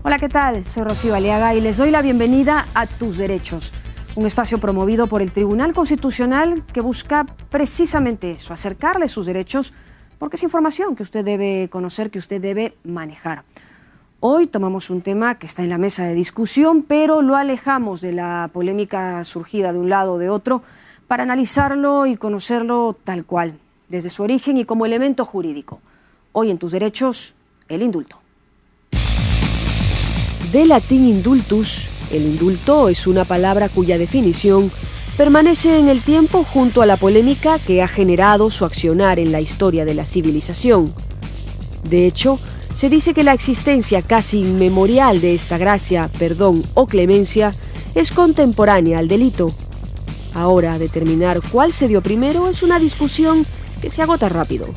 Hola, ¿qué tal? Soy Rocío Aliaga y les doy la bienvenida a Tus Derechos, un espacio promovido por el Tribunal Constitucional que busca precisamente eso, acercarle sus derechos, porque es información que usted debe conocer, que usted debe manejar. Hoy tomamos un tema que está en la mesa de discusión, pero lo alejamos de la polémica surgida de un lado o de otro para analizarlo y conocerlo tal cual, desde su origen y como elemento jurídico. Hoy en Tus Derechos, el indulto. De latín indultus, el indulto es una palabra cuya definición permanece en el tiempo junto a la polémica que ha generado su accionar en la historia de la civilización. De hecho, se dice que la existencia casi inmemorial de esta gracia, perdón o clemencia es contemporánea al delito. Ahora, determinar cuál se dio primero es una discusión que se agota rápido.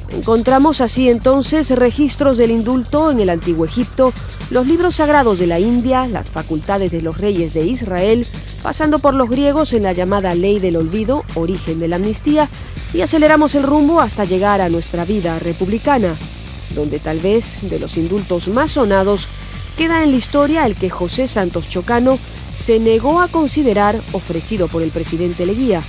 Encontramos así entonces registros del indulto en el Antiguo Egipto, los libros sagrados de la India, las facultades de los reyes de Israel, pasando por los griegos en la llamada Ley del Olvido, origen de la amnistía, y aceleramos el rumbo hasta llegar a nuestra vida republicana, donde tal vez de los indultos más sonados queda en la historia el que José Santos Chocano se negó a considerar ofrecido por el presidente Leguía,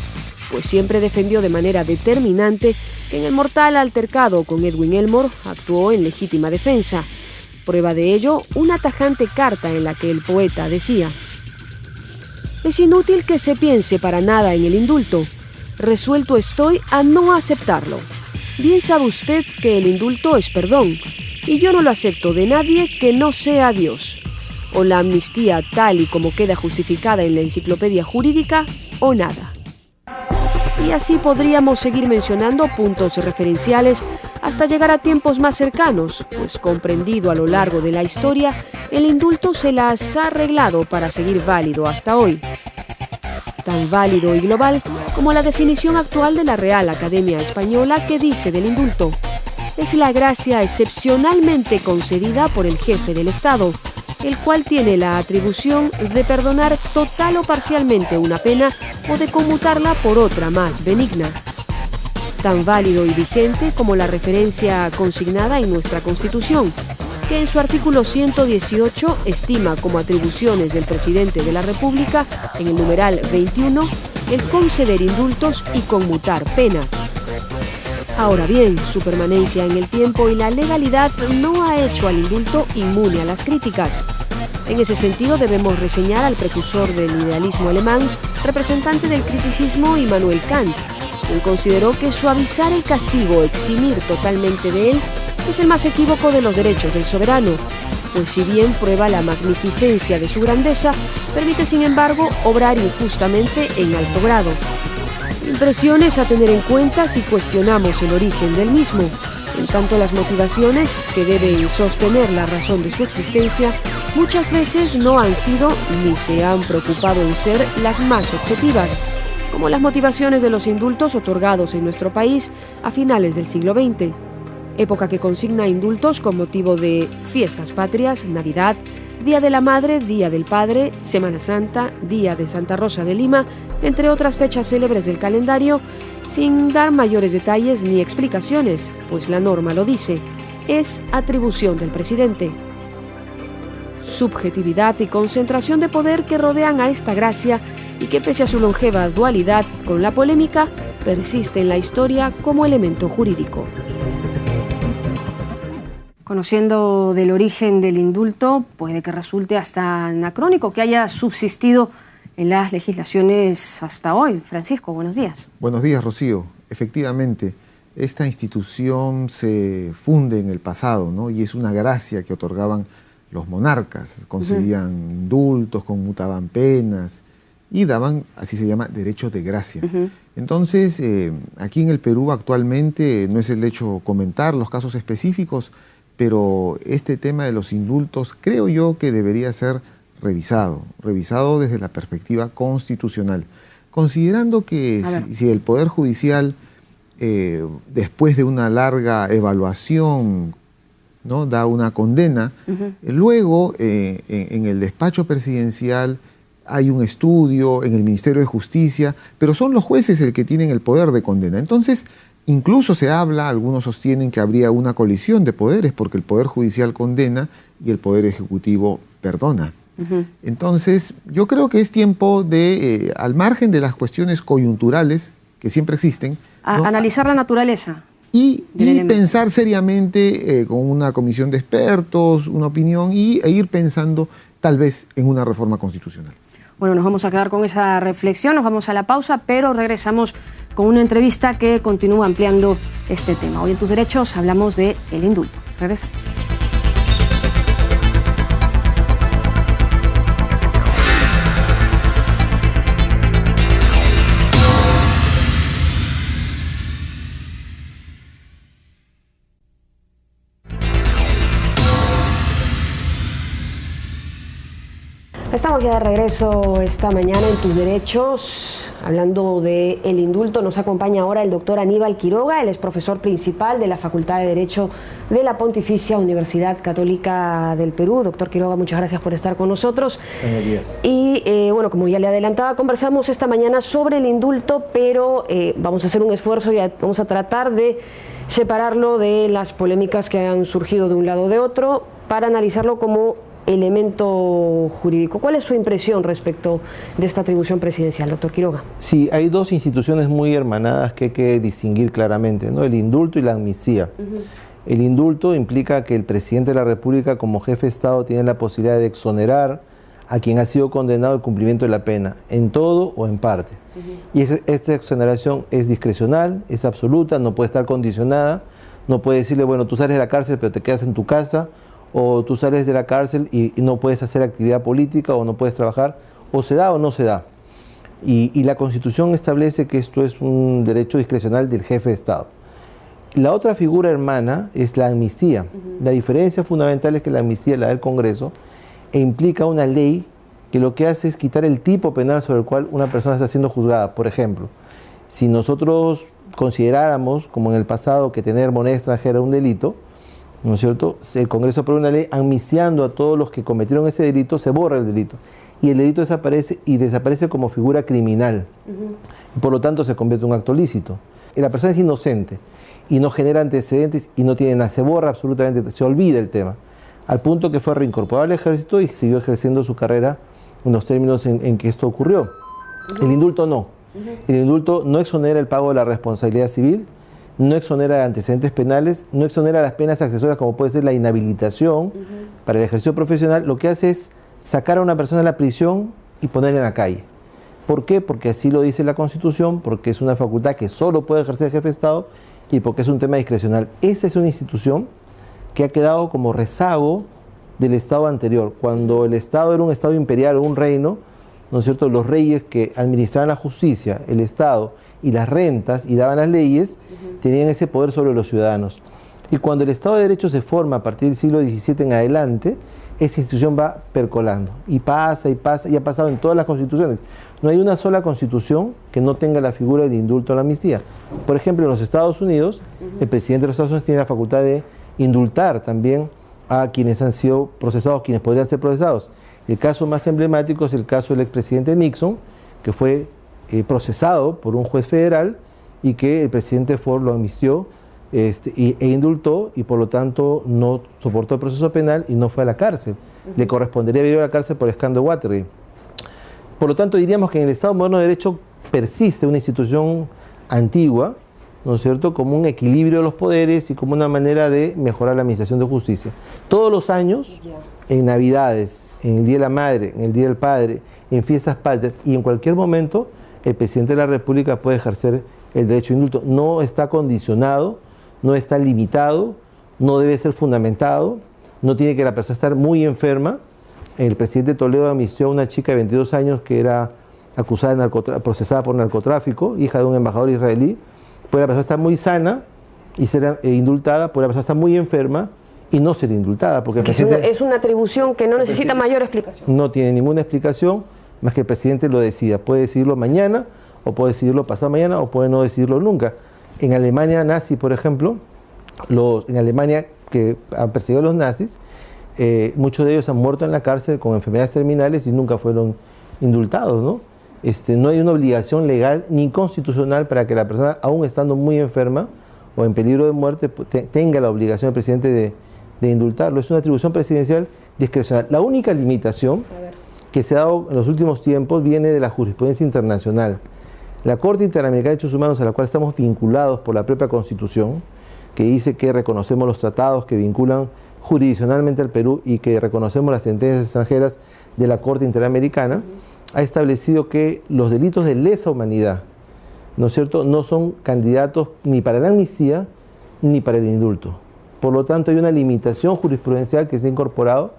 pues siempre defendió de manera determinante que en el mortal altercado con Edwin Elmore actuó en legítima defensa. Prueba de ello, una tajante carta en la que el poeta decía: «Es inútil que se piense para nada en el indulto. Resuelto estoy a no aceptarlo. Bien sabe usted que el indulto es perdón, y yo no lo acepto de nadie que no sea Dios. O la amnistía tal y como queda justificada en la enciclopedia jurídica, o nada». Y así podríamos seguir mencionando puntos referenciales hasta llegar a tiempos más cercanos, pues comprendido a lo largo de la historia, el indulto se las ha arreglado para seguir válido hasta hoy. Tan válido y global como la definición actual de la Real Academia Española que dice del indulto: es la gracia excepcionalmente concedida por el jefe del Estado, el cual tiene la atribución de perdonar total o parcialmente una pena o de conmutarla por otra más benigna. Tan válido y vigente como la referencia consignada en nuestra Constitución, que en su artículo 118 estima como atribuciones del presidente de la República, en el numeral 21, el conceder indultos y conmutar penas. Ahora bien, su permanencia en el tiempo y la legalidad no ha hecho al indulto inmune a las críticas. En ese sentido debemos reseñar al precursor del idealismo alemán, representante del criticismo, Immanuel Kant, quien consideró que suavizar el castigo, eximir totalmente de él, es el más equívoco de los derechos del soberano, pues si bien prueba la magnificencia de su grandeza, permite sin embargo obrar injustamente en alto grado. Impresiones a tener en cuenta si cuestionamos el origen del mismo, en tanto las motivaciones que deben sostener la razón de su existencia muchas veces no han sido ni se han preocupado en ser las más objetivas, como las motivaciones de los indultos otorgados en nuestro país a finales del siglo XX, época que consigna indultos con motivo de fiestas patrias, Navidad, Día de la Madre, Día del Padre, Semana Santa, Día de Santa Rosa de Lima, entre otras fechas célebres del calendario, sin dar mayores detalles ni explicaciones, pues la norma lo dice, es atribución del presidente. Subjetividad y concentración de poder que rodean a esta gracia y que pese a su longeva dualidad con la polémica, persiste en la historia como elemento jurídico. Conociendo del origen del indulto, puede que resulte hasta anacrónico que haya subsistido en las legislaciones hasta hoy. Francisco, buenos días. Buenos días, Rocío. Efectivamente, esta institución se funde en el pasado, ¿no? Y es una gracia que otorgaban los monarcas. Concedían indultos, conmutaban penas y daban, así se llama, derechos de gracia. Entonces, aquí en el Perú actualmente no es el hecho comentar los casos específicos, pero este tema de los indultos creo yo que debería ser revisado desde la perspectiva constitucional, considerando que si el Poder Judicial, después de una larga evaluación, ¿no?, da una condena, luego en el despacho presidencial hay un estudio, en el Ministerio de Justicia, pero son los jueces el que tienen el poder de condena. Entonces, Incluso se habla, algunos sostienen que habría una colisión de poderes porque el Poder Judicial condena y el Poder Ejecutivo perdona. Entonces, yo creo que es tiempo de, al margen de las cuestiones coyunturales que siempre existen, ¿no?, analizar la naturaleza. Y pensar seriamente con una comisión de expertos, una opinión, e ir pensando tal vez en una reforma constitucional. Bueno, nos vamos a quedar con esa reflexión, nos vamos a la pausa, pero regresamos con una entrevista que continúa ampliando este tema. Hoy en Tus Derechos hablamos de el indulto. Regresamos. Estamos ya de regreso esta mañana en Tus Derechos, hablando de el indulto. Nos acompaña ahora el doctor Aníbal Quiroga, él es profesor principal de la Facultad de Derecho de la Pontificia Universidad Católica del Perú. Doctor Quiroga, muchas gracias por estar con nosotros. Buenos días. Y bueno, como ya le adelantaba, conversamos esta mañana sobre el indulto, pero vamos a hacer un esfuerzo y vamos a tratar de separarlo de las polémicas que han surgido de un lado o de otro para analizarlo como elemento jurídico. ¿Cuál es su impresión respecto de esta atribución presidencial, doctor Quiroga? Sí, hay dos instituciones muy hermanadas que hay que distinguir claramente, ¿no? El indulto y la amnistía. El indulto implica que el presidente de la República, como jefe de Estado, tiene la posibilidad de exonerar a quien ha sido condenado al cumplimiento de la pena, en todo o en parte. Y esta exoneración es discrecional, es absoluta, no puede estar condicionada, no puede decirle, bueno, tú sales de la cárcel pero te quedas en tu casa, o tú sales de la cárcel y no puedes hacer actividad política o no puedes trabajar, o se da o no se da. Y la Constitución establece que esto es un derecho discrecional del jefe de Estado. La otra figura hermana es la amnistía. La diferencia fundamental es que la amnistía es la del Congreso e implica una ley que lo que hace es quitar el tipo penal sobre el cual una persona está siendo juzgada. Por ejemplo, si nosotros consideráramos, como en el pasado, que tener moneda extranjera es un delito, ¿no es cierto?, el Congreso aprueba una ley amnistiando a todos los que cometieron ese delito, se borra el delito. Y el delito desaparece, y desaparece como figura criminal. Y por lo tanto se convierte en un acto lícito. Y la persona es inocente y no genera antecedentes y no tiene nada, se borra absolutamente, se olvida el tema. Al punto que fue reincorporado al ejército y siguió ejerciendo su carrera en los términos en que esto ocurrió. El indulto no. El indulto no exonera el pago de la responsabilidad civil, no exonera de antecedentes penales, no exonera las penas accesorias como puede ser la inhabilitación para el ejercicio profesional. Lo que hace es sacar a una persona de la prisión y ponerla en la calle. ¿Por qué? Porque así lo dice la Constitución, porque es una facultad que solo puede ejercer el jefe de Estado y porque es un tema discrecional. Esta es una institución que ha quedado como rezago del Estado anterior. Cuando el Estado era un Estado imperial o un reino, ¿no es cierto?, los reyes que administraban la justicia, el Estado y las rentas y daban las leyes, tenían ese poder sobre los ciudadanos. Y cuando el Estado de Derecho se forma a partir del siglo XVII en adelante, esa institución va percolando y pasa, y ha pasado en todas las constituciones. No hay una sola constitución que no tenga la figura del indulto o la amnistía. Por ejemplo, en los Estados Unidos, el presidente de los Estados Unidos tiene la facultad de indultar también a quienes han sido procesados, quienes podrían ser procesados. El caso más emblemático es el caso del expresidente Nixon, que fue procesado por un juez federal y que el presidente Ford lo amnistió e indultó, y por lo tanto no soportó el proceso penal y no fue a la cárcel. Le correspondería ir a la cárcel por el escándalo Watergate. Por lo tanto, diríamos que en el Estado moderno de Derecho persiste una institución antigua, ¿no es cierto?, como un equilibrio de los poderes y como una manera de mejorar la administración de justicia. Todos los años, en Navidades, en el Día de la Madre, en el Día del Padre, en fiestas patrias y en cualquier momento, el presidente de la República puede ejercer el derecho de indulto. No está condicionado, no está limitado, no debe ser fundamentado, no tiene que la persona estar muy enferma. El presidente Toledo amnistió a una chica de 22 años que era acusada de procesada por narcotráfico, hija de un embajador israelí. Puede la persona estar muy sana y ser indultada, puede la persona estar muy enferma y no ser indultada. Porque el presidente, es una atribución que no necesita mayor explicación. No tiene ninguna explicación, más que el presidente lo decida. Puede decidirlo mañana, o puede decidirlo pasado mañana, o puede no decidirlo nunca. En Alemania nazi, por ejemplo, en Alemania que han perseguido a los nazis, muchos de ellos han muerto en la cárcel con enfermedades terminales y nunca fueron indultados, ¿no? no hay una obligación legal ni constitucional para que la persona, aún estando muy enferma o en peligro de muerte, tenga la obligación del presidente de indultarlo. Es una atribución presidencial discrecional. La única limitación que se ha dado en los últimos tiempos viene de la jurisprudencia internacional. La Corte Interamericana de Derechos Humanos, a la cual estamos vinculados por la propia Constitución, que dice que reconocemos los tratados que vinculan jurisdiccionalmente al Perú y que reconocemos las sentencias extranjeras de la Corte Interamericana, ha establecido que los delitos de lesa humanidad, ¿no es cierto?, no son candidatos ni para la amnistía ni para el indulto. Por lo tanto, hay una limitación jurisprudencial que se ha incorporado,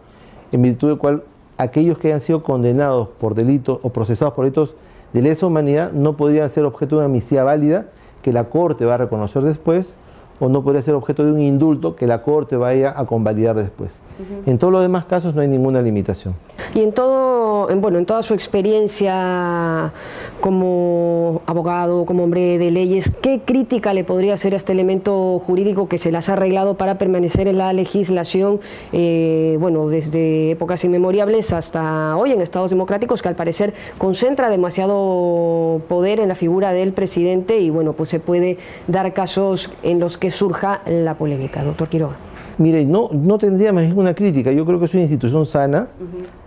en virtud del cual aquellos que hayan sido condenados por delitos o procesados por delitos de lesa humanidad no podrían ser objeto de una amnistía válida que la Corte va a reconocer después, o no podría ser objeto de un indulto que la Corte vaya a convalidar después. En todos los demás casos no hay ninguna limitación. Y en toda su experiencia como abogado, como hombre de leyes, ¿qué crítica le podría hacer a este elemento jurídico que se las ha arreglado para permanecer en la legislación, desde épocas inmemorables hasta hoy en Estados democráticos, que al parecer concentra demasiado poder en la figura del presidente y pues se puede dar casos en los que surja la polémica? Doctor Quiroga. Mire, no tendría más ninguna crítica. Yo creo que es una institución sana,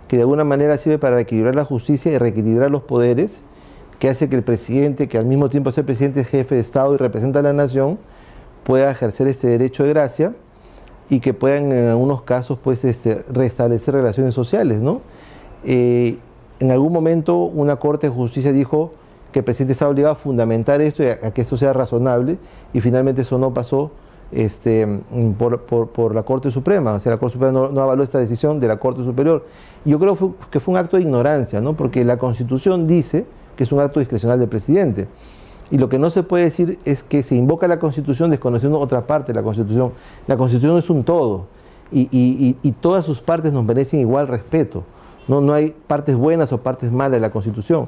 que de alguna manera sirve para reequilibrar la justicia y reequilibrar los poderes, que hace que el presidente, que al mismo tiempo es el presidente, es jefe de Estado y representa a la nación, pueda ejercer este derecho de gracia y que puedan en algunos casos restablecer relaciones sociales, ¿no? En algún momento una Corte de Justicia dijo que el presidente estaba obligado a fundamentar esto y a que esto sea razonable, y finalmente eso no pasó por la Corte Suprema. O sea, la Corte Suprema no avaló esta decisión de la Corte Superior. Y yo creo que fue un acto de ignorancia, ¿no? Porque la Constitución dice que es un acto discrecional del presidente. Y lo que no se puede decir es que se invoca la Constitución desconociendo otra parte de la Constitución. La Constitución es un todo, y todas sus partes nos merecen igual respeto. No hay partes buenas o partes malas de la Constitución.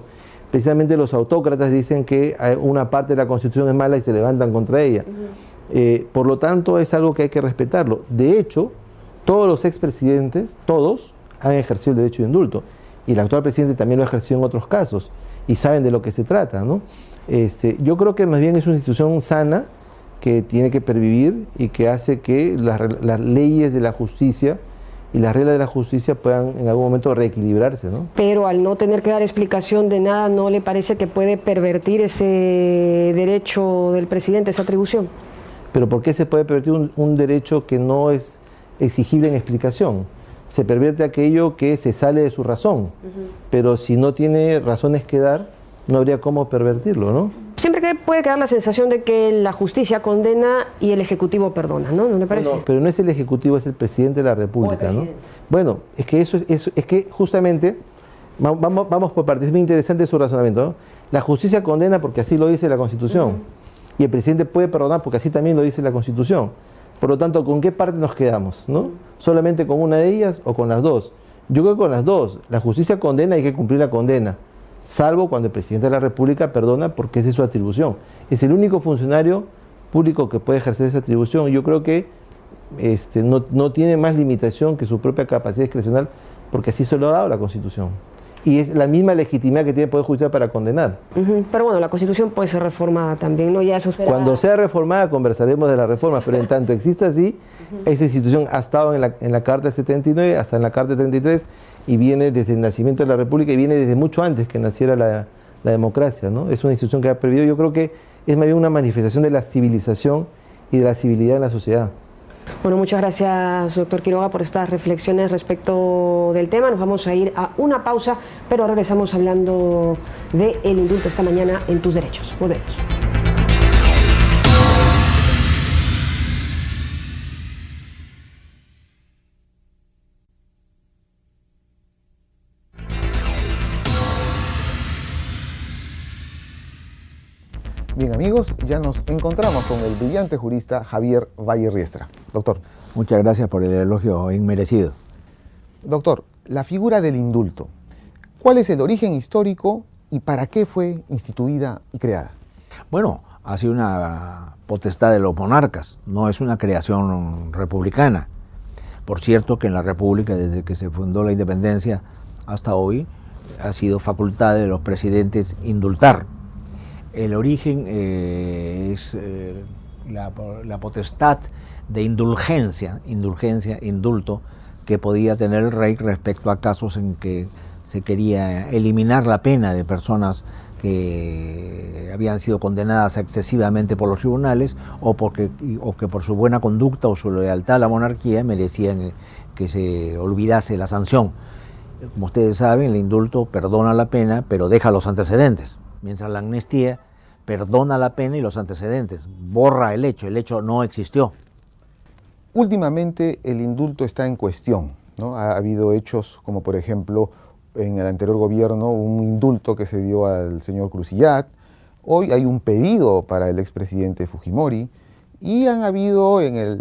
Precisamente los autócratas dicen que una parte de la Constitución es mala y se levantan contra ella. Por lo tanto, es algo que hay que respetarlo. De hecho, todos los expresidentes, todos, han ejercido el derecho de indulto. Y el actual presidente también lo ha ejercido en otros casos. Y saben de lo que se trata, ¿no? Yo creo que más bien es una institución sana que tiene que pervivir y que hace que las leyes de la justicia y las reglas de la justicia puedan en algún momento reequilibrarse, ¿no? Pero al no tener que dar explicación de nada, ¿no le parece que puede pervertir ese derecho del presidente, esa atribución? ¿Pero por qué se puede pervertir un derecho que no es exigible en explicación? Se pervierte aquello que se sale de su razón, pero si no tiene razones que dar, no habría cómo pervertirlo, ¿no? Siempre puede quedar la sensación de que la justicia condena y el Ejecutivo perdona, ¿no? ¿No le parece? No, pero no es el Ejecutivo, es el Presidente de la República, ¿no? Bueno, es que es que justamente, vamos por partes, es muy interesante su razonamiento, ¿no? La justicia condena porque así lo dice la Constitución, y el Presidente puede perdonar porque así también lo dice la Constitución. Por lo tanto, ¿con qué parte nos quedamos, no? ¿Solamente con una de ellas o con las dos? Yo creo que con las dos. La justicia condena y hay que cumplir la condena, salvo cuando el presidente de la República perdona porque esa es su atribución. Es el único funcionario público que puede ejercer esa atribución. Yo creo que no tiene más limitación que su propia capacidad discrecional, porque así se lo ha dado la Constitución. Y es la misma legitimidad que tiene el Poder Judicial para condenar. Pero bueno, la Constitución puede ser reformada también, ¿no? Ya eso será... Cuando sea reformada conversaremos de la reforma, pero en tanto exista así, esa institución ha estado en la Carta del 79 hasta en la Carta del 33, y viene desde el nacimiento de la República y viene desde mucho antes que naciera la democracia, ¿no? Es una institución que ha pervivido. Yo creo que es más bien una manifestación de la civilización y de la civilidad en la sociedad. Bueno, muchas gracias, doctor Quiroga, por estas reflexiones respecto del tema. Nos vamos a ir a una pausa, pero regresamos hablando del indulto esta mañana en Tus Derechos. Volvemos. Bien, amigos, ya nos encontramos con el brillante jurista Javier Valle Riestra. Doctor. Muchas gracias por el elogio inmerecido. Doctor, la figura del indulto, ¿cuál es el origen histórico y para qué fue instituida y creada? Bueno, ha sido una potestad de los monarcas, no es una creación republicana. Por cierto que en la República, desde que se fundó la independencia hasta hoy, ha sido facultad de los presidentes indultar. El origen es la potestad de indulgencia, indulto, que podía tener el rey respecto a casos en que se quería eliminar la pena de personas que habían sido condenadas excesivamente por los tribunales o que por su buena conducta o su lealtad a la monarquía merecían que se olvidase la sanción. Como ustedes saben, el indulto perdona la pena, pero deja los antecedentes, mientras la amnistía perdona la pena y los antecedentes, borra el hecho no existió. Últimamente el indulto está en cuestión, ¿no? Ha habido hechos como, por ejemplo, en el anterior gobierno un indulto que se dio al señor Crucillat. Hoy hay un pedido para el expresidente Fujimori y han habido en el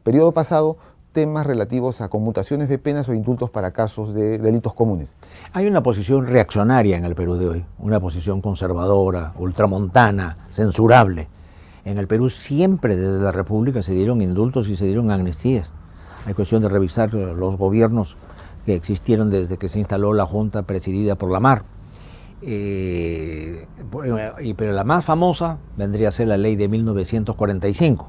periodo pasado temas relativos a conmutaciones de penas o indultos para casos de delitos comunes. Hay una posición reaccionaria en el Perú de hoy, una posición conservadora, ultramontana, censurable. En el Perú siempre desde la República se dieron indultos y se dieron amnistías. Hay cuestión de revisar los gobiernos que existieron desde que se instaló la Junta presidida por Lamar. Pero la más famosa vendría a ser la ley de 1945,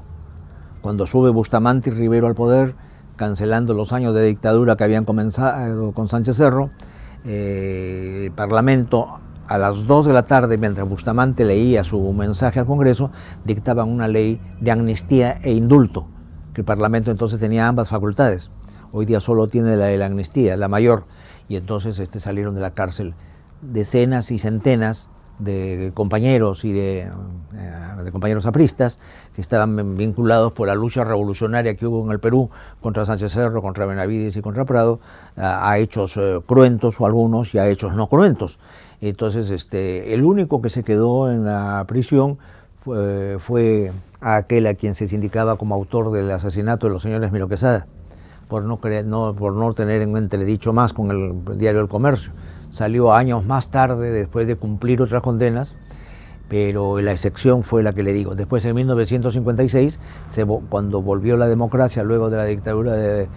cuando sube Bustamante y Rivero al poder, cancelando los años de dictadura que habían comenzado con Sánchez Cerro. El Parlamento, a las 2 de la tarde, mientras Bustamante leía su mensaje al Congreso, dictaban una ley de amnistía e indulto, que el Parlamento entonces tenía ambas facultades. Hoy día solo tiene la de la amnistía, la mayor, y entonces salieron de la cárcel decenas y centenas de compañeros y de compañeros apristas que estaban vinculados por la lucha revolucionaria que hubo en el Perú contra Sánchez Cerro, contra Benavides y contra Prado, a hechos cruentos o algunos y a hechos no cruentos. Entonces el único que se quedó en la prisión fue aquel a quien se sindicaba como autor del asesinato de los señores Miro Quesada, por no tener en entredicho más con el diario El Comercio. Salió años más tarde, después de cumplir otras condenas, pero la excepción fue la que le digo. Después, en 1956, cuando volvió la democracia, luego de la dictadura de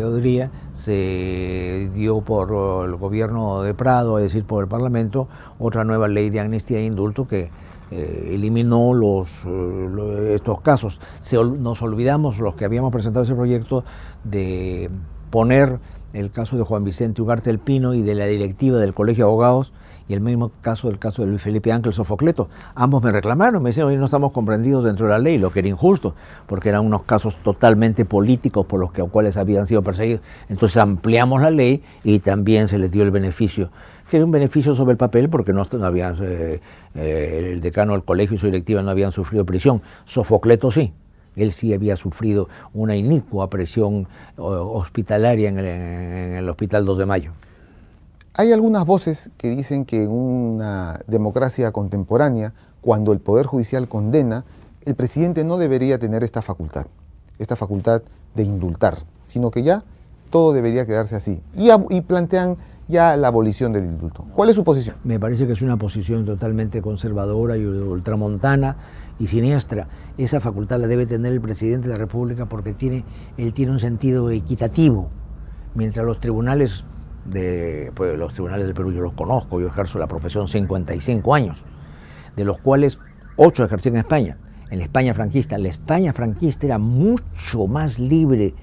Odría, se dio por el gobierno de Prado, es decir, por el Parlamento, otra nueva ley de amnistía e indulto que eliminó estos casos. Nos olvidamos, los que habíamos presentado ese proyecto, de poner el caso de Juan Vicente Ugarte del Pino y de la directiva del Colegio de Abogados, y el mismo caso de Luis Felipe Ángel Sofocleto. Ambos me reclamaron, me decían, hoy no estamos comprendidos dentro de la ley, lo que era injusto, porque eran unos casos totalmente políticos por los cuales habían sido perseguidos. Entonces ampliamos la ley y también se les dio el beneficio, que era un beneficio sobre el papel, porque no habían, el decano del colegio y su directiva no habían sufrido prisión. Sofocleto sí. Él sí había sufrido una inicua presión hospitalaria en el Hospital 2 de Mayo. Hay algunas voces que dicen que en una democracia contemporánea, cuando el Poder Judicial condena, el presidente no debería tener esta facultad de indultar, sino que ya todo debería quedarse así. Y plantean ya la abolición del indulto. ¿Cuál es su posición? Me parece que es una posición totalmente conservadora y ultramontana y siniestra. Esa facultad la debe tener el presidente de la República porque él tiene un sentido equitativo, mientras los tribunales del Perú yo los conozco, yo ejerzo la profesión 55 años, de los cuales 8 ejercí en España, en la España franquista. La España franquista era mucho más libre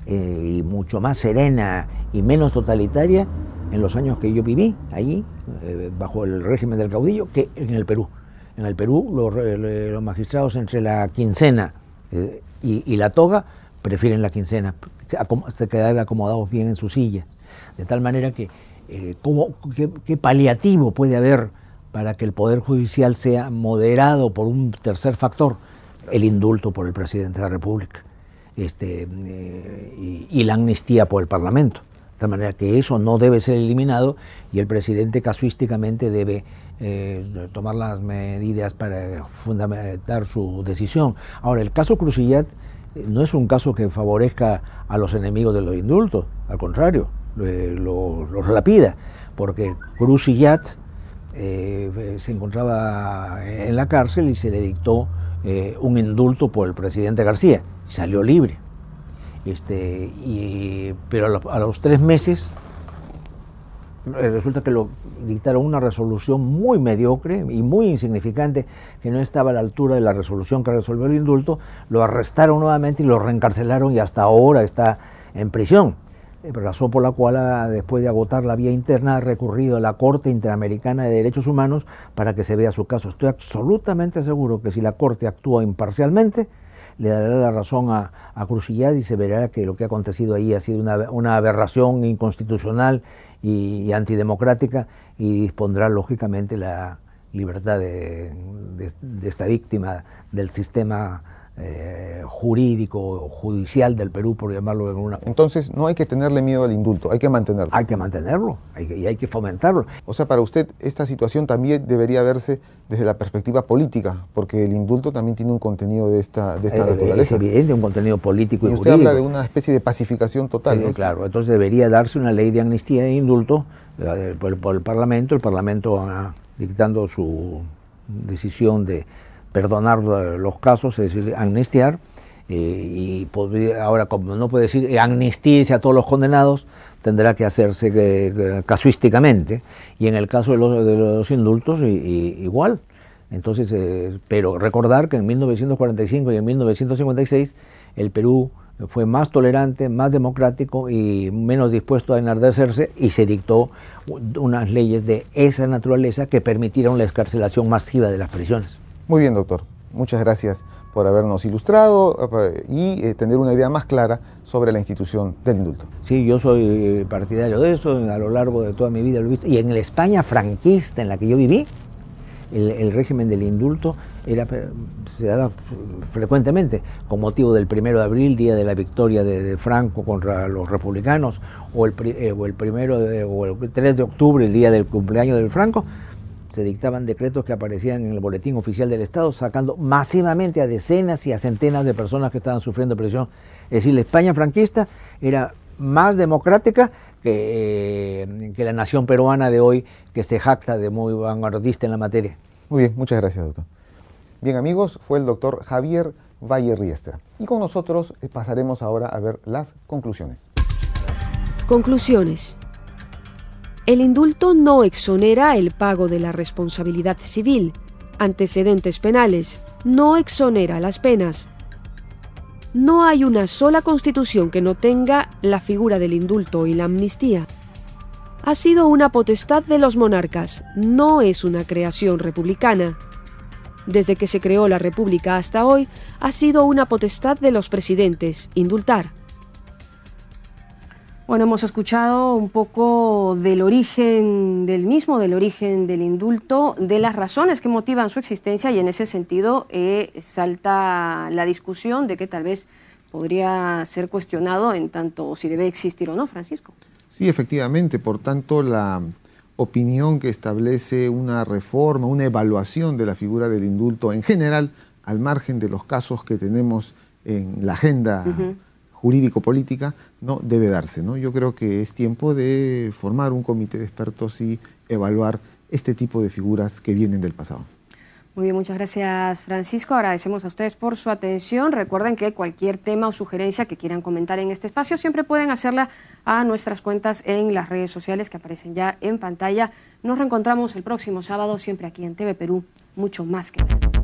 y mucho más serena y menos totalitaria en los años que yo viví allí, bajo el régimen del caudillo, que en el Perú. En el Perú los magistrados entre la quincena y la toga prefieren la quincena, quedar acomodados bien en sus sillas. De tal manera que, ¿qué paliativo puede haber para que el Poder Judicial sea moderado por un tercer factor? El indulto por el presidente de la República y la amnistía por el Parlamento. De tal manera que eso no debe ser eliminado y el presidente casuísticamente debe tomar las medidas para fundamentar su decisión. Ahora, el caso Crucillat no es un caso que favorezca a los enemigos de los indultos, al contrario, los lapida, porque Crucillat se encontraba en la cárcel y se le dictó un indulto por el presidente García, salió libre. Pero a los 3 meses resulta que lo dictaron una resolución muy mediocre y muy insignificante, que no estaba a la altura de la resolución que resolvió el indulto. Lo arrestaron nuevamente y lo reencarcelaron y hasta ahora está en prisión. Razón por la cual, después de agotar la vía interna, ha recurrido a la Corte Interamericana de Derechos Humanos para que se vea su caso. Estoy absolutamente seguro que si la Corte actúa imparcialmente, le dará la razón a Crucillad y se verá que lo que ha acontecido ahí ha sido una aberración inconstitucional y antidemocrática, y dispondrá lógicamente la libertad de esta víctima del sistema jurídico, judicial del Perú, por llamarlo de alguna forma. Entonces no hay que tenerle miedo al indulto, hay que mantenerlo. Hay que mantenerlo y hay que fomentarlo. O sea, para usted esta situación también debería verse desde la perspectiva política, porque el indulto también tiene un contenido de esta naturaleza. Es evidente, un contenido político y usted jurídico. habla de una especie de pacificación total, ¿no? Claro, entonces debería darse una ley de amnistía e indulto por el Parlamento dictando su decisión de perdonar los casos, es decir, amnistiar, y ahora, como no puede decir amnistíese a todos los condenados, tendrá que hacerse casuísticamente, y en el caso de los indultos igual. Entonces, pero recordar que en 1945 y en 1956 el Perú fue más tolerante, más democrático y menos dispuesto a enardecerse, y se dictó unas leyes de esa naturaleza que permitieron la excarcelación masiva de las prisiones. Muy bien, doctor. Muchas gracias por habernos ilustrado y tener una idea más clara sobre la institución del indulto. Sí, yo soy partidario de eso, a lo largo de toda mi vida lo he visto. Y en la España franquista en la que yo viví, el régimen del indulto se daba frecuentemente con motivo del 1 de abril, día de la victoria de Franco contra los republicanos, o el 3 de octubre, el día del cumpleaños de Franco. Se dictaban decretos que aparecían en el Boletín Oficial del Estado, sacando masivamente a decenas y a centenas de personas que estaban sufriendo presión. Es decir, la España franquista era más democrática que la nación peruana de hoy, que se jacta de muy vanguardista en la materia. Muy bien, muchas gracias, doctor. Bien, amigos, fue el doctor Javier Valle Riestra. Y con nosotros pasaremos ahora a ver las conclusiones. Conclusiones. El indulto no exonera el pago de la responsabilidad civil, antecedentes penales, no exonera las penas. No hay una sola constitución que no tenga la figura del indulto y la amnistía. Ha sido una potestad de los monarcas, no es una creación republicana. Desde que se creó la República hasta hoy, ha sido una potestad de los presidentes indultar. Bueno, hemos escuchado un poco del origen del mismo, del origen del indulto, de las razones que motivan su existencia, y en ese sentido salta la discusión de que tal vez podría ser cuestionado en tanto si debe existir o no, Francisco. Sí, efectivamente, por tanto la opinión que establece una reforma, una evaluación de la figura del indulto en general, al margen de los casos que tenemos en la agenda jurídico-política, no debe darse, ¿no? Yo creo que es tiempo de formar un comité de expertos y evaluar este tipo de figuras que vienen del pasado. Muy bien, muchas gracias, Francisco. Agradecemos a ustedes por su atención. Recuerden que cualquier tema o sugerencia que quieran comentar en este espacio siempre pueden hacerla a nuestras cuentas en las redes sociales que aparecen ya en pantalla. Nos reencontramos el próximo sábado, siempre aquí en TV Perú, mucho más que ver.